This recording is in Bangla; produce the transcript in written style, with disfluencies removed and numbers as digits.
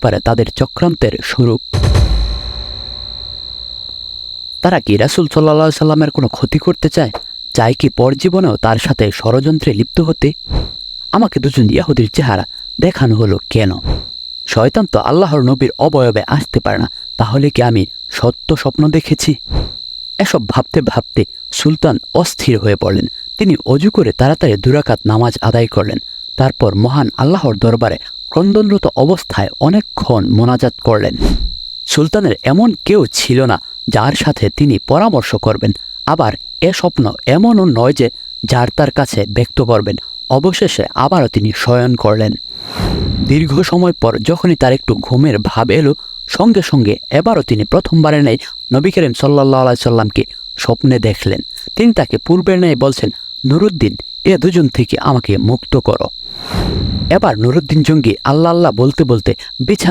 পারে তাদের চক্রান্তের শুরু। তারা কি রাসূল সাল্লাল্লাহু আলাইহি সাল্লামের কোনো ক্ষতি করতে চায় কি পরজীবনেও তার সাথে ষড়যন্ত্রে লিপ্ত হতে? আমাকে দুজন ইহুদির চেহারা দেখানো হলো কেন? শয়তান তো আল্লাহর নবীর অবয়বে আসতে পারে না, তাহলে কি আমি সত্য স্বপ্ন দেখেছি? এসব ভাবতে ভাবতে সুলতান অস্থির হয়ে পড়লেন। তিনি অজু করে তাড়াতাড়ি 2 রাকাত নামাজ আদায় করলেন। তারপর মহান আল্লাহর দরবারে ক্রন্দনরত অবস্থায় অনেকক্ষণ মোনাজাত করলেন। সুলতানের এমন কেউ ছিল না যার সাথে তিনি পরামর্শ করবেন, আবার এ স্বপ্ন এমনও নয় যে যার তার কাছে ব্যক্ত করবেন। অবশেষে আবারও তিনি শয়ন করলেন। দীর্ঘ সময় পর যখনই তার একটু ঘুমের ভাব এলো, সঙ্গে সঙ্গে এবারও তিনি প্রথমবারের ন্যায় নবী করিম সাল্লাল্লাহু আলাইহি সাল্লামকে স্বপ্নে দেখলেন। তিনি তাকে পূর্বের ন্যায় বলছেন, নুরুদ্দিন, এ দুজন থেকে আমাকে মুক্ত করো। এবার নুরুদ্দিন জঙ্গি আল্লাহ আল্লাহ বলতে বলতে বিছানা